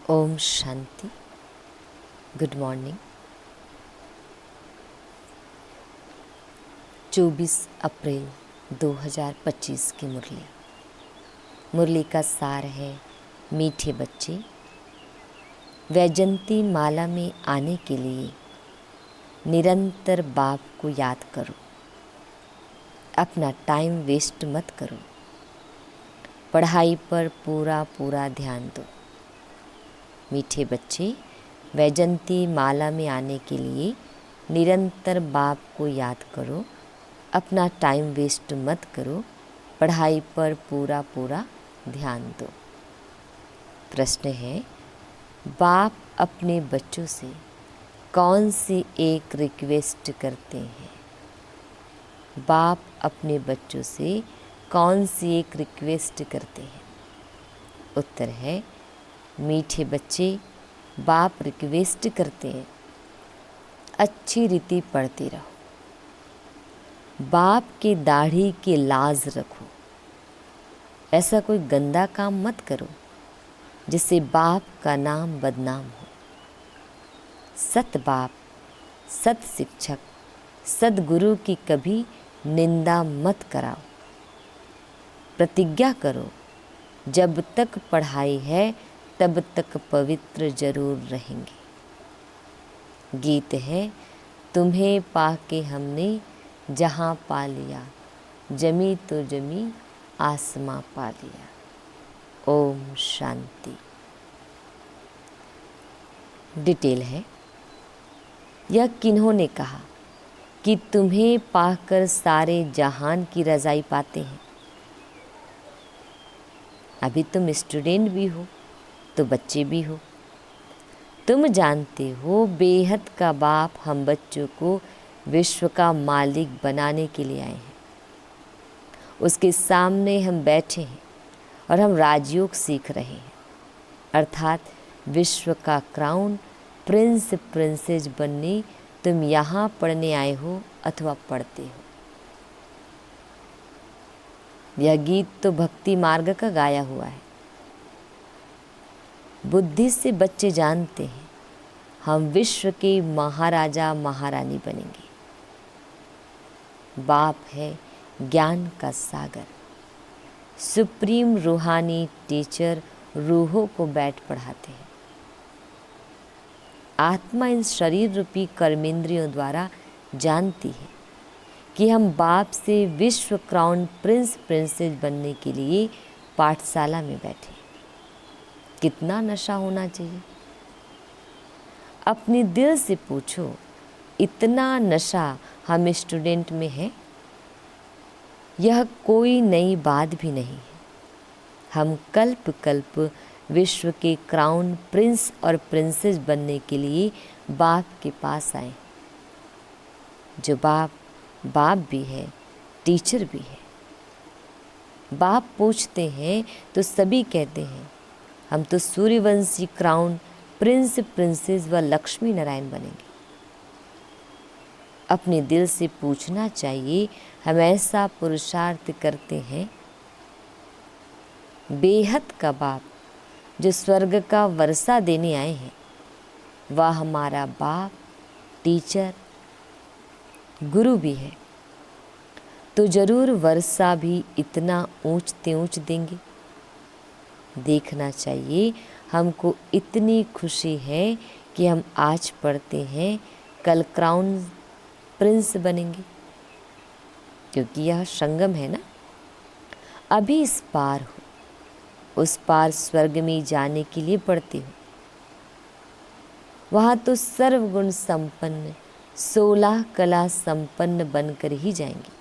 Om Shanti. Good morning. 24 अप्रैल 2025 की मुरली का सार है, मीठे बच्चे, वैजंती माला में आने के लिए निरंतर बाप को याद करो। अपना टाइम वेस्ट मत करो। पढ़ाई पर पूरा ध्यान दो। मीठे बच्चे, वैजंती माला में आने के लिए निरंतर बाप को याद करो। अपना टाइम वेस्ट मत करो। पढ़ाई पर पूरा ध्यान दो। प्रश्न है, बाप अपने बच्चों से कौन सी एक रिक्वेस्ट करते हैं? बाप अपने बच्चों से कौन सी एक रिक्वेस्ट करते हैं? उत्तर है, मीठे बच्चे, बाप रिक्वेस्ट करते हैं, अच्छी रीति पढ़ते रहो। बाप के दाढ़ी के लाज रखो। ऐसा कोई गंदा काम मत करो जिससे बाप का नाम बदनाम हो। सत बाप, सत शिक्षक, सदगुरु की कभी निंदा मत कराओ। प्रतिज्ञा करो, जब तक पढ़ाई है तब तक पवित्र जरूर रहेंगे। गीत है, तुम्हें पाके हमने जहाँ पा लिया, जमी तो जमी आसमां पा लिया। ओम शांति। डिटेल है, यह किन्होंने कहा कि तुम्हें पाकर सारे जहान की रज़ाई पाते हैं? अभी तुम स्टूडेंट भी हो तो बच्चे भी हो। तुम जानते हो, बेहद का बाप हम बच्चों को विश्व का मालिक बनाने के लिए आए हैं। उसके सामने हम बैठे हैं और हम राजयोग सीख रहे हैं, अर्थात विश्व का क्राउन प्रिंस प्रिंसेस बनने तुम यहाँ पढ़ने आए हो अथवा पढ़ते हो। यह गीत तो भक्ति मार्ग का गाया हुआ है। बुद्धि से बच्चे जानते हैं, हम विश्व के महाराजा महारानी बनेंगे। बाप है ज्ञान का सागर, सुप्रीम रूहानी टीचर रूहों को बैठ पढ़ाते हैं। आत्मा इन शरीर रूपी कर्मेंद्रियों द्वारा जानती है कि हम बाप से विश्व क्राउन प्रिंस प्रिंसेस बनने के लिए पाठशाला में बैठे। कितना नशा होना चाहिए? अपने दिल से पूछो, इतना नशा हम स्टूडेंट में है? यह कोई नई बात भी नहीं है। हम कल्प कल्प विश्व के क्राउन प्रिंस और प्रिंसेस बनने के लिए बाप के पास आए। जो बाप भी है, टीचर भी है। बाप पूछते हैं तो सभी कहते हैं, हम तो सूर्यवंशी क्राउन प्रिंस प्रिंसेस व लक्ष्मी नारायण बनेंगे। अपने दिल से पूछना चाहिए, हम ऐसा पुरुषार्थ करते हैं? बेहद का बाप जो स्वर्ग का वर्षा देने आए हैं, वह हमारा बाप, टीचर, गुरु भी है, तो जरूर वर्षा भी इतना ऊंचते ऊंच देंगे। देखना चाहिए, हमको इतनी खुशी है कि हम आज पढ़ते हैं, कल क्राउन प्रिंस बनेंगे, क्योंकि यह संगम है ना। अभी इस पार हो, उस पार स्वर्ग में जाने के लिए पढ़ते हो। वहाँ तो सर्वगुण संपन्न 16 कला संपन्न बनकर ही जाएंगे।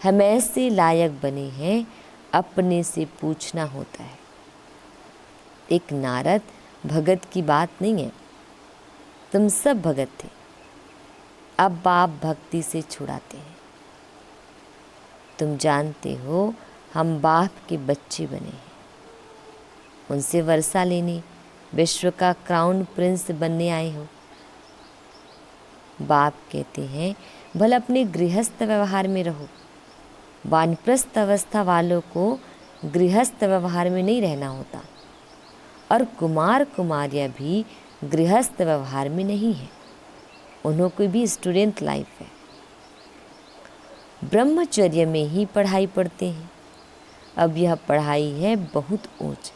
हम ऐसे लायक बने हैं, अपने से पूछना होता है। एक नारद भगत की बात नहीं है, तुम सब भगत थे। अब बाप भक्ति से छुड़ाते हैं। तुम जानते हो, हम बाप के बच्चे बने हैं। उनसे वर्षा लेने विश्व का क्राउन प्रिंस बनने आए हो। बाप कहते हैं, भले अपने गृहस्थ व्यवहार में रहो। वानप्रस्थ अवस्था वालों को गृहस्थ व्यवहार में नहीं रहना होता। और कुमार कुमारियाँ भी गृहस्थ व्यवहार में नहीं है, उन्हों की भी स्टूडेंट लाइफ है। ब्रह्मचर्य में ही पढ़ाई पढ़ते हैं। अब यह पढ़ाई है बहुत ऊंच,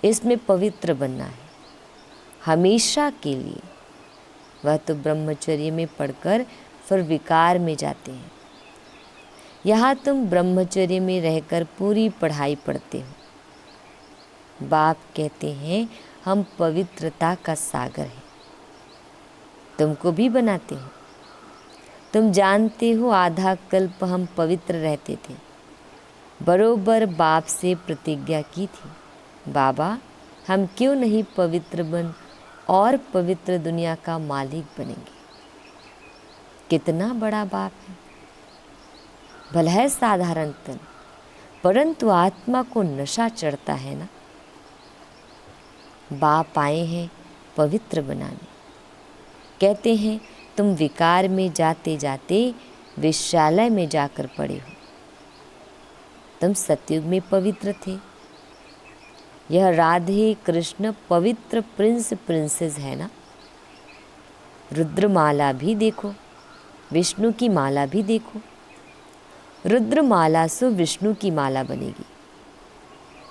इसमें पवित्र बनना है हमेशा के लिए। वह तो ब्रह्मचर्य में पढ़कर फिर विकार में जाते हैं। यहाँ तुम ब्रह्मचर्य में रहकर पूरी पढ़ाई पढ़ते हो। बाप कहते हैं हम पवित्रता का सागर हैं, तुमको भी बनाते हैं। तुम जानते हो आधा कल्प हम पवित्र रहते थे। बरोबर बाप से प्रतिज्ञा की थी, बाबा हम क्यों नहीं पवित्र बन और पवित्र दुनिया का मालिक बनेंगे। कितना बड़ा बाप है। भला है साधारण तन, परंतु आत्मा को नशा चढ़ता है ना। बाप आए हैं पवित्र बनाने। कहते हैं तुम विकार में जाते जाते विश्रालय में जाकर पड़े हो। तुम सतयुग में पवित्र थे। यह राधे कृष्ण पवित्र प्रिंस प्रिंसेस है ना। रुद्रमाला भी देखो, विष्णु की माला भी देखो। रुद्रमाला से विष्णु की माला बनेगी।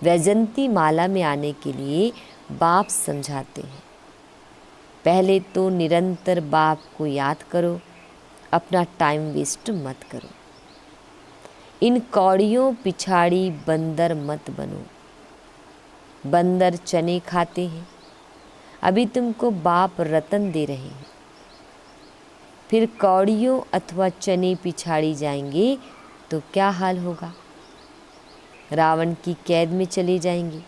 वैजंती माला में आने के लिए बाप समझाते हैं, पहले तो निरंतर बाप को याद करो, अपना टाइम वेस्ट मत करो। इन कौड़ियों पिछाड़ी बंदर मत बनो। बंदर चने खाते हैं, अभी तुमको बाप रतन दे रहे हैं। फिर कौड़ियों अथवा चने पिछाड़ी जाएंगे तो क्या हाल होगा। रावण की कैद में चले जाएंगे।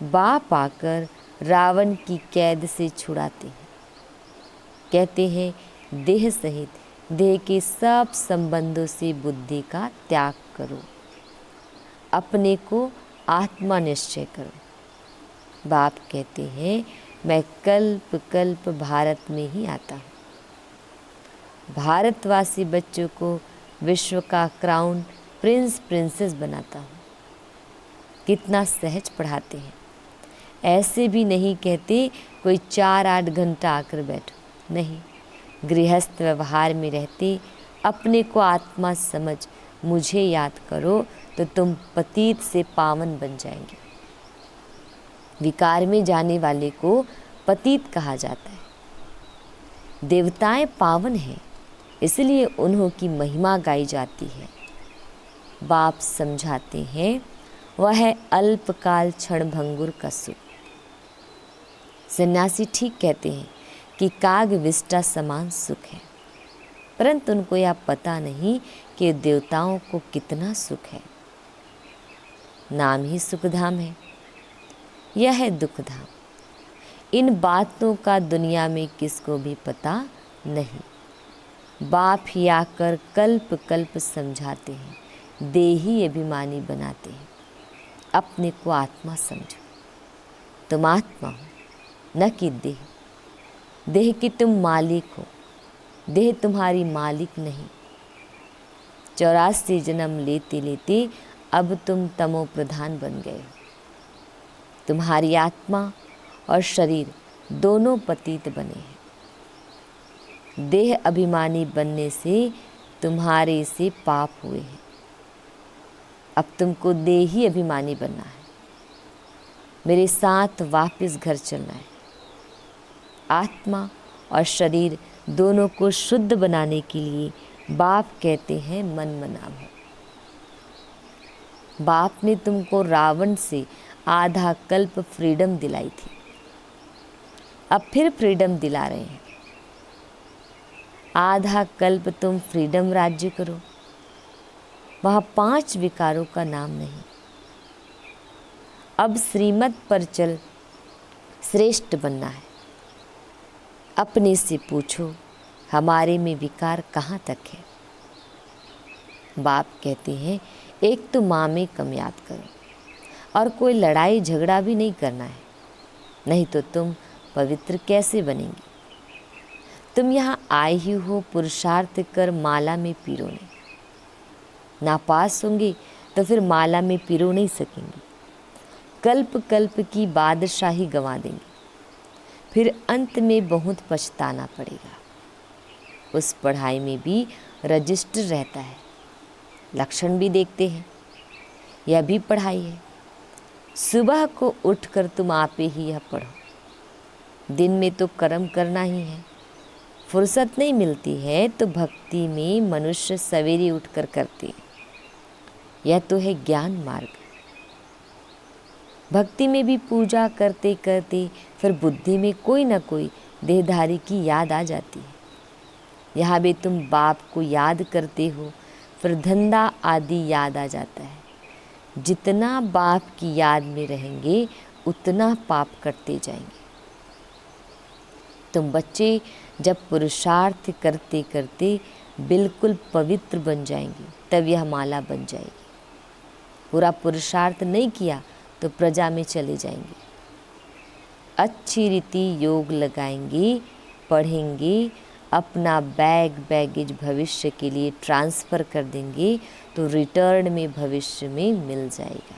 बाप आकर रावण की कैद से छुड़ाते हैं। कहते हैं देह सहित देह के सब संबंधों से बुद्धि का त्याग करो, अपने को आत्मा निश्चय करो। बाप कहते हैं मैं कल्प कल्प भारत में ही आता हूँ। भारतवासी बच्चों को विश्व का क्राउन प्रिंस प्रिंसेस बनाता हूँ। कितना सहज पढ़ाते हैं। ऐसे भी नहीं कहते कोई 4-8 घंटा आकर बैठो, नहीं। गृहस्थ व्यवहार में रहते अपने को आत्मा समझ मुझे याद करो तो तुम पतित से पावन बन जाएंगे। विकार में जाने वाले को पतित कहा जाता है। देवताएं पावन हैं, इसलिए उन्हों की महिमा गाई जाती है। बाप समझाते हैं वह है अल्पकाल क्षण भंगुर का सुख। सन्यासी ठीक कहते हैं कि काग विष्टा समान सुख है, परंतु उनको यह पता नहीं कि देवताओं को कितना सुख है। नाम ही सुखधाम है, यह है दुखधाम। इन बातों का दुनिया में किसको भी पता नहीं। बाप ही आकर कल्प कल्प समझाते हैं, देही अभिमानी बनाते हैं। अपने को आत्मा समझो, तुम आत्मा हो, न कि देह। देह की तुम मालिक हो, देह तुम्हारी मालिक नहीं। 84 जन्म लेते लेते अब तुम तमो प्रधान बन गए हो। तुम्हारी आत्मा और शरीर दोनों पतित बने हैं। देह अभिमानी बनने से तुम्हारे से पाप हुए हैं। अब तुमको देही अभिमानी बनना है। मेरे साथ वापस घर चलना है। आत्मा और शरीर दोनों को शुद्ध बनाने के लिए बाप कहते हैं मन मना भव। बाप ने तुमको रावण से आधा कल्प फ्रीडम दिलाई थी, अब फिर फ्रीडम दिला रहे हैं। आधा कल्प तुम फ्रीडम राज्य करो। वहाँ 5 विकारों का नाम नहीं। अब श्रीमत पर चल श्रेष्ठ बनना है। अपने से पूछो हमारे में विकार कहाँ तक है। बाप कहते हैं एक तो माँ में कम याद करो और कोई लड़ाई झगड़ा भी नहीं करना है, नहीं तो तुम पवित्र कैसे बनेंगे। तुम यहाँ आए ही हो पुरुषार्थ कर माला में पिरोने। नापास होंगे तो फिर माला में पिरो नहीं सकेंगे। कल्प कल्प की बादशाही गंवा देंगे, फिर अंत में बहुत पछताना पड़ेगा। उस पढ़ाई में भी रजिस्टर रहता है, लक्षण भी देखते हैं। यह भी पढ़ाई है। सुबह को उठकर तुम आपे ही यह पढ़ो। दिन में तो कर्म करना ही है, फुर्सत नहीं मिलती है तो भक्ति में मनुष्य सवेरे उठकर करते हैं। यह तो है ज्ञान मार्ग। भक्ति में भी पूजा करते करते फिर बुद्धि में कोई न कोई देहधारी की याद आ जाती है। यहाँ भी तुम बाप को याद करते हो, फिर धंधा आदि याद आ जाता है। जितना बाप की याद में रहेंगे उतना पाप करते जाएंगे। तुम बच्चे जब पुरुषार्थ करते करते बिल्कुल पवित्र बन जाएंगे, तब यह माला बन जाएगी। पूरा पुरुषार्थ नहीं किया तो प्रजा में चले जाएंगे। अच्छी रीति योग लगाएंगे, पढ़ेंगे, अपना बैगेज भविष्य के लिए ट्रांसफ़र कर देंगे तो रिटर्न में भविष्य में मिल जाएगा।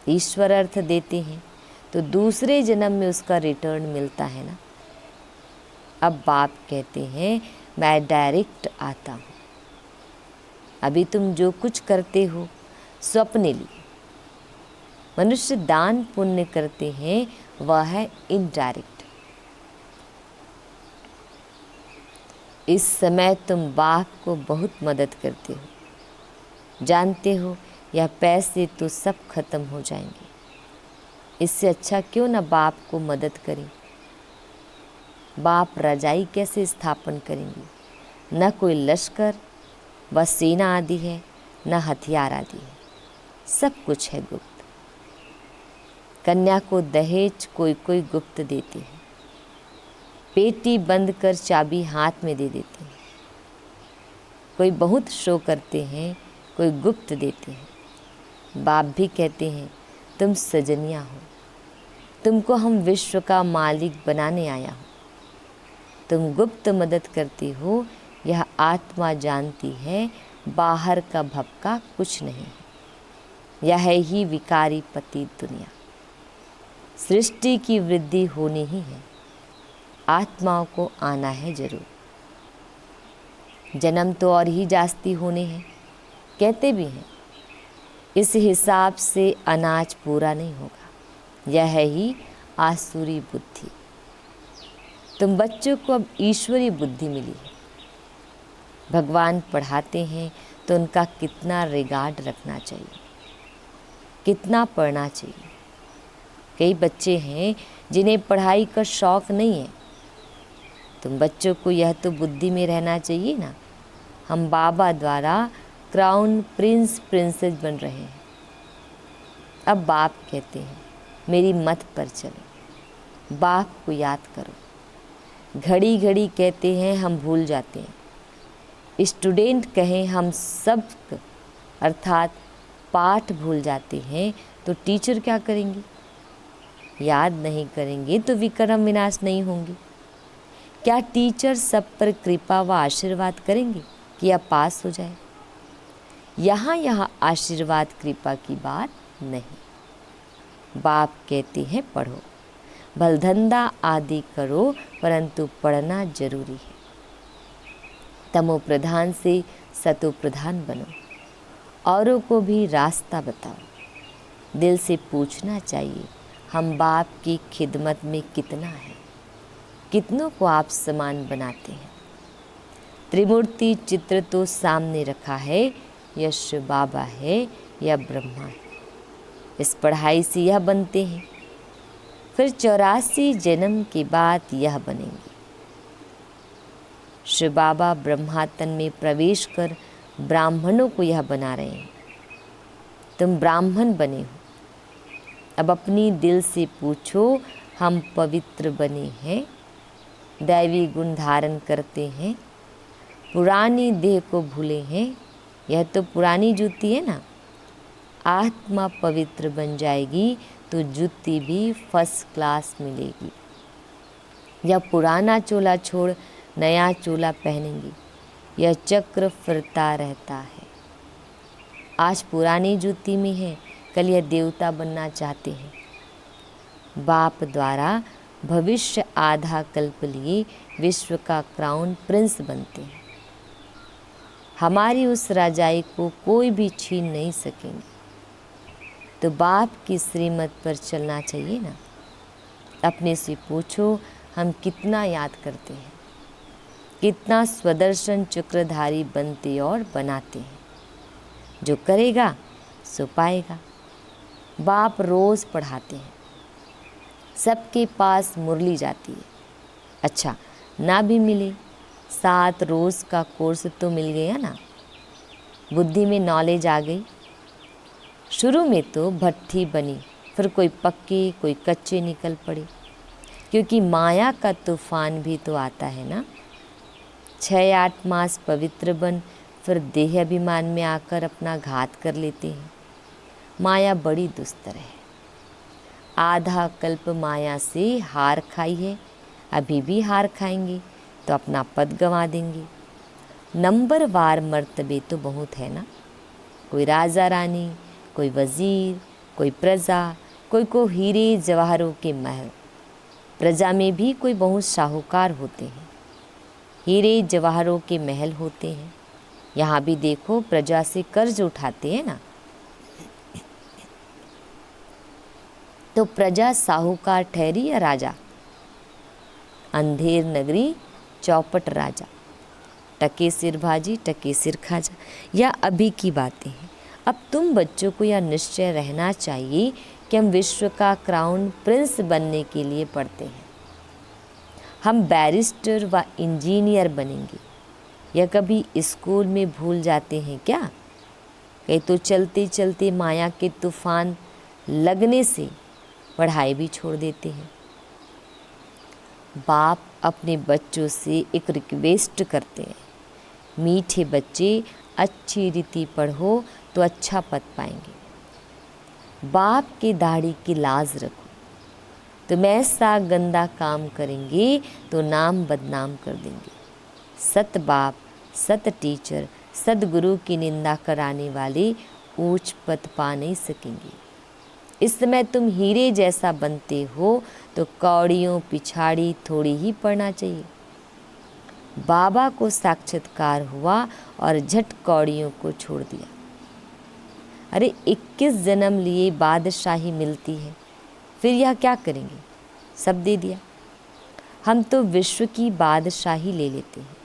ईश्वर अर्थ देते हैं तो दूसरे जन्म में उसका रिटर्न मिलता है ना। अब बाप कहते हैं मैं डायरेक्ट आता हूँ। अभी तुम जो कुछ करते हो सो अपने लिए। मनुष्य दान पुण्य करते हैं, वह है इनडायरेक्ट। इस समय तुम बाप को बहुत मदद करते हो। जानते हो यह पैसे तो सब खत्म हो जाएंगे, इससे अच्छा क्यों न बाप को मदद करें। बाप रजाई कैसे स्थापन करेंगे? न कोई लश्कर व सेना आदि है, न हथियार आदि है, सब कुछ है गुप्त। कन्या को दहेज कोई कोई गुप्त देते हैं, पेटी बंद कर चाबी हाथ में दे देते हैं। कोई बहुत शो करते हैं, कोई गुप्त देते हैं। बाप भी कहते हैं तुम सजनिया हो, तुमको हम विश्व का मालिक बनाने आया हूँ। तुम गुप्त मदद करती हो, यह आत्मा जानती है बाहर का भपका कुछ नहीं है। यह है ही विकारी पतित दुनिया। सृष्टि की वृद्धि होनी ही है, आत्माओं को आना है जरूर। जन्म तो और ही जास्ती होने हैं, कहते भी हैं। इस हिसाब से अनाज पूरा नहीं होगा। यह है ही आसुरी बुद्धि। तुम बच्चों को अब ईश्वरी बुद्धि मिली है। भगवान पढ़ाते हैं तो उनका कितना रिगार्ड रखना चाहिए, कितना पढ़ना चाहिए। कई बच्चे हैं जिन्हें पढ़ाई का शौक़ नहीं है। तुम बच्चों को यह तो बुद्धि में रहना चाहिए ना, हम बाबा द्वारा क्राउन प्रिंस प्रिंसेस बन रहे हैं। अब बाप कहते हैं मेरी मत पर चलो, बाप को याद करो। घड़ी घड़ी कहते हैं हम भूल जाते हैं। स्टूडेंट कहें हम सब अर्थात पाठ भूल जाते हैं, तो टीचर क्या करेंगे? याद नहीं करेंगे तो विक्रम विनाश नहीं होंगे। क्या टीचर सब पर कृपा व आशीर्वाद करेंगे कि आप पास हो जाए? यहाँ आशीर्वाद कृपा की बात नहीं। बाप कहते हैं पढ़ो, भलधंधा आदि करो, परंतु पढ़ना जरूरी है। तमो प्रधान से सतो प्रधान बनो, औरों को भी रास्ता बताओ। दिल से पूछना चाहिए हम बाप की खिदमत में कितना है, कितनों को आप समान बनाते हैं। त्रिमूर्ति चित्र तो सामने रखा है, यह शिव बाबा है या ब्रह्मा है। इस पढ़ाई से यह बनते हैं, फिर 84 जन्म के बाद यह बनेंगे। शिव बाबा ब्रह्मातन में प्रवेश कर ब्राह्मणों को यह बना रहे हैं। तुम ब्राह्मण बने हो, अब अपनी दिल से पूछो हम पवित्र बने हैं, दैवी गुण धारण करते हैं, पुरानी देह को भूले हैं। यह तो पुरानी जूती है ना। आत्मा पवित्र बन जाएगी तो जूती भी फर्स्ट क्लास मिलेगी। यह पुराना चोला छोड़ नया चोला पहनेंगी, यह चक्र फिरता रहता है। आज पुरानी जूती में है, कल यह देवता बनना चाहते हैं। बाप द्वारा भविष्य आधा कल्प लिए विश्व का क्राउन प्रिंस बनते हैं। हमारी उस राजाई को कोई भी छीन नहीं सकेंगे। तो बाप की श्रीमत पर चलना चाहिए ना। अपने से पूछो, हम कितना याद करते हैं, कितना स्वदर्शन चक्रधारी बनते और बनाते हैं। जो करेगा सो पाएगा। बाप रोज़ पढ़ाते हैं, सबके पास मुरली जाती है। अच्छा, ना भी मिले 7 रोज़ का कोर्स तो मिल गया ना, बुद्धि में नॉलेज आ गई। शुरू में तो भट्ठी बनी, फिर कोई पक्के कोई कच्चे निकल पड़े, क्योंकि माया का तूफान भी तो आता है ना। 6-8 मास पवित्र बन फिर देह अभिमान में आकर अपना घात कर लेते हैं। माया बड़ी दुस्तर है। आधा कल्प माया से हार खाई है, अभी भी हार खाएंगे तो अपना पद गंवा देंगे। नंबरवार मर्तबे तो बहुत है ना। कोई राजा रानी, कोई वजीर, कोई प्रजा, कोई को हीरे जवाहरों के महल। प्रजा में भी कोई बहुत साहूकार होते हैं, हीरे जवाहरों के महल होते हैं। यहाँ भी देखो, प्रजा से कर्ज उठाते हैं ना। तो प्रजा साहूकार ठहरी या राजा? अंधेर नगरी चौपट राजा, टके सिर भाजी टके सिर खाजा। या अभी की बातें हैं। अब तुम बच्चों को यह निश्चय रहना चाहिए कि हम विश्व का क्राउन प्रिंस बनने के लिए पढ़ते हैं। हम बैरिस्टर व इंजीनियर बनेंगे। यह कभी स्कूल में भूल जाते हैं क्या? कहीं तो चलते चलते माया के तूफान लगने से पढ़ाई भी छोड़ देते हैं। बाप अपने बच्चों से एक रिक्वेस्ट करते हैं, मीठे बच्चे अच्छी रीति पढ़ो तो अच्छा पद पाएंगे। बाप की दाढ़ी की लाज रखो। तुम ऐसा गंदा काम करेंगे तो नाम बदनाम कर देंगे। सत बाप, सत टीचर, सदगुरु की निंदा कराने वाले ऊंच पद पा नहीं सकेंगे। इस समय तुम हीरे जैसा बनते हो तो कौड़ियों पिछाड़ी थोड़ी ही पड़ना चाहिए। बाबा को साक्षात्कार हुआ और झट कौड़ियों को छोड़ दिया। अरे 21 जन्म लिए बादशाही मिलती है, फिर यह क्या करेंगे? सब दे दिया। हम तो विश्व की बादशाही ले लेते हैं।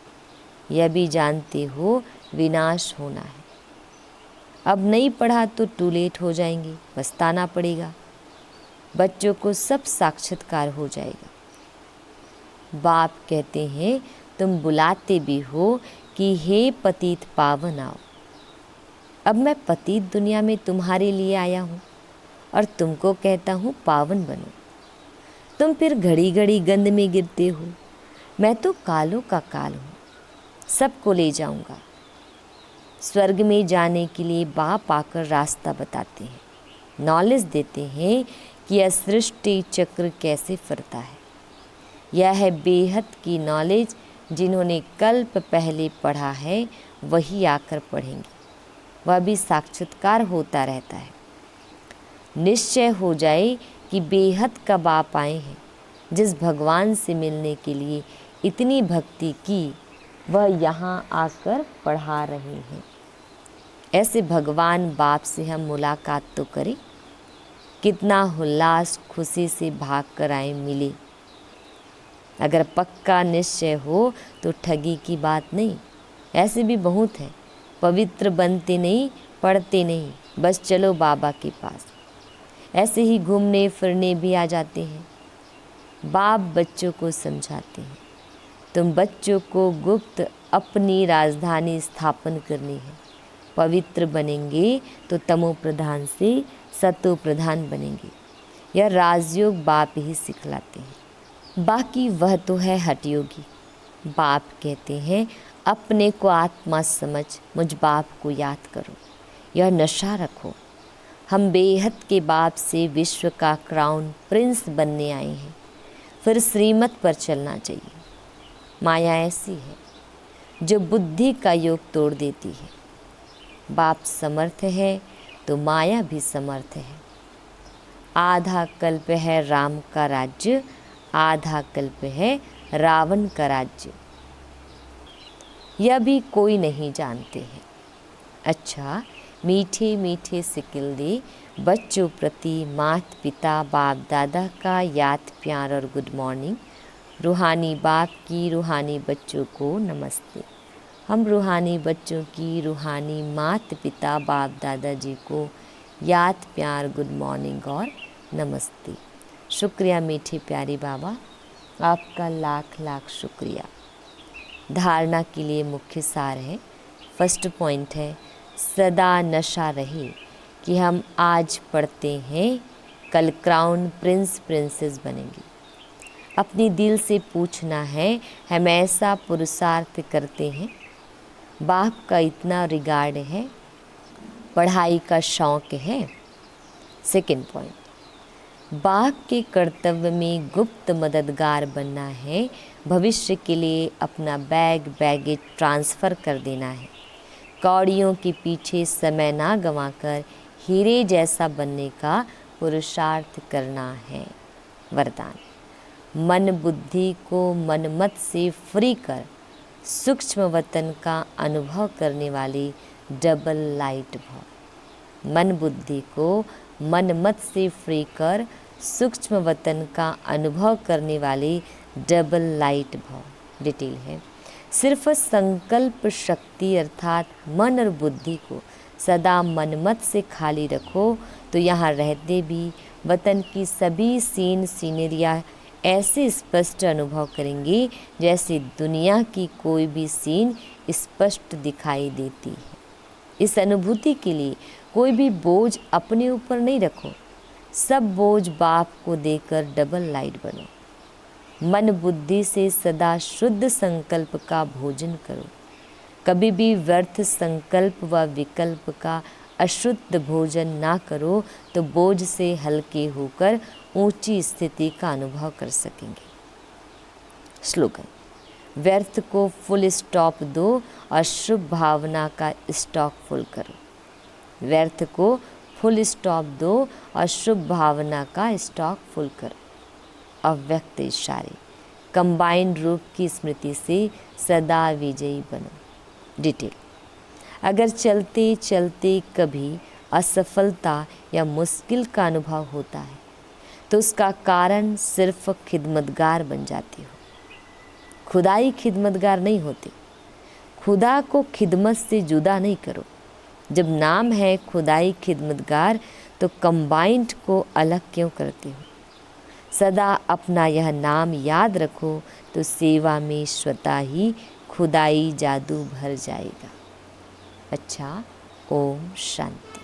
यह भी जानते हो विनाश होना है। अब नहीं पढ़ा तो टू लेट हो जाएंगे, पछताना पड़ेगा। बच्चों को सब साक्षात्कार हो जाएगा। बाप कहते हैं, तुम बुलाते भी हो कि हे पतित पावन आओ। अब मैं पतित दुनिया में तुम्हारे लिए आया हूँ और तुमको कहता हूँ पावन बनो। तुम फिर घड़ी घड़ी गंद में गिरते हो। मैं तो कालों का काल हूँ, सबको ले जाऊँगा। स्वर्ग में जाने के लिए बाप आकर रास्ता बताते हैं, नॉलेज देते हैं कि यह सृष्टि चक्र कैसे फिरता है। यह है बेहद की नॉलेज। जिन्होंने कल्प पहले पढ़ा है वही आकर पढ़ेंगे। वह भी साक्षात्कार होता रहता है। निश्चय हो जाए कि बेहद का बाप आए हैं। जिस भगवान से मिलने के लिए इतनी भक्ति की, वह यहाँ आकर पढ़ा रहे हैं। ऐसे भगवान बाप से हम मुलाकात तो करें। कितना उल्लास खुशी से भाग कर आए मिले। अगर पक्का निश्चय हो तो ठगी की बात नहीं। ऐसे भी बहुत है, पवित्र बनते नहीं, पढ़ते नहीं, बस चलो बाबा के पास। ऐसे ही घूमने फिरने भी आ जाते हैं। बाप बच्चों को समझाते हैं, तुम बच्चों को गुप्त अपनी राजधानी स्थापन करनी है। पवित्र बनेंगे तो तमो प्रधान से सतो प्रधान बनेंगे। यह राजयोग बाप ही सिखलाते हैं। बाकी वह तो है हठयोगी। बाप कहते हैं, अपने को आत्मा समझ मुझ बाप को याद करो। यह नशा रखो। हम बेहद के बाप से विश्व का क्राउन प्रिंस बनने आए हैं। फिर श्रीमत पर चलना चाहिए। माया ऐसी है जो बुद्धि का योग तोड़ देती है। बाप समर्थ है तो माया भी समर्थ है। आधा कल्प है राम का राज्य, आधा कल्प है रावण का राज्य, यह भी कोई नहीं जानते हैं। अच्छा, मीठे मीठे सिकिल दे बच्चों प्रति माता पिता बाप दादा का याद प्यार और गुड मॉर्निंग। रूहानी बाप की रूहानी बच्चों को नमस्ते। हम रूहानी बच्चों की रूहानी माता पिता बाप दादाजी को याद प्यार गुड मॉर्निंग और नमस्ते। शुक्रिया मीठे प्यारे बाबा, आपका लाख लाख शुक्रिया। धारणा के लिए मुख्य सार है, फर्स्ट पॉइंट है, सदा नशा रहे कि हम आज पढ़ते हैं, कल क्राउन प्रिंस प्रिंसेस बनेंगे। अपने दिल से पूछना है, हम ऐसा पुरुषार्थ करते हैं? बाप का इतना रिगार्ड है, पढ़ाई का शौक है। सेकंड पॉइंट, बाप के कर्तव्य में गुप्त मददगार बनना है। भविष्य के लिए अपना बैगेज ट्रांसफ़र कर देना है। कौड़ियों के पीछे समय ना गंवाकर हीरे जैसा बनने का पुरुषार्थ करना है। वरदान, मन बुद्धि को मनमत से फ्री कर सूक्ष्म वतन का अनुभव करने वाले डबल लाइट भव। मन बुद्धि को मनमत से फ्री कर सूक्ष्म वतन का अनुभव करने वाले डबल लाइट भव। डिटेल है, सिर्फ संकल्प शक्ति अर्थात मन और बुद्धि को सदा मनमत से खाली रखो तो यहाँ रहते भी वतन की सभी सीन सीनरियाँ ऐसे स्पष्ट अनुभव करेंगे जैसे दुनिया की कोई भी सीन स्पष्ट दिखाई देती है। इस अनुभूति के लिए कोई भी बोझ अपने ऊपर नहीं रखो, सब बोझ बाप को देकर डबल लाइट बनो। मन बुद्धि से सदा शुद्ध संकल्प का भोजन करो। कभी भी व्यर्थ संकल्प व विकल्प का अशुद्ध भोजन ना करो तो बोझ से हल्के होकर ऊंची स्थिति का अनुभव कर सकेंगे। स्लोगन, व्यर्थ को फुल स्टॉप दो और शुभ भावना का स्टॉक फुल करो। व्यर्थ को फुल स्टॉप दो और शुभ भावना का स्टॉक फुल करो। अव्यक्त इशारे, कंबाइंड रूप की स्मृति से सदा विजयी बनो। डिटेल, अगर चलते चलते कभी असफलता या मुश्किल का अनुभव होता है तो उसका कारण सिर्फ खिदमतगार बन जाते हो। खुदाई खिदमतगार नहीं होते। खुदा को खिदमत से जुदा नहीं करो। जब नाम है खुदाई खिदमतगार तो कंबाइंड को अलग क्यों करते हो? सदा अपना यह नाम याद रखो तो सेवा में स्वतः ही खुदाई जादू भर जाएगा। अच्छा, ओम शांति।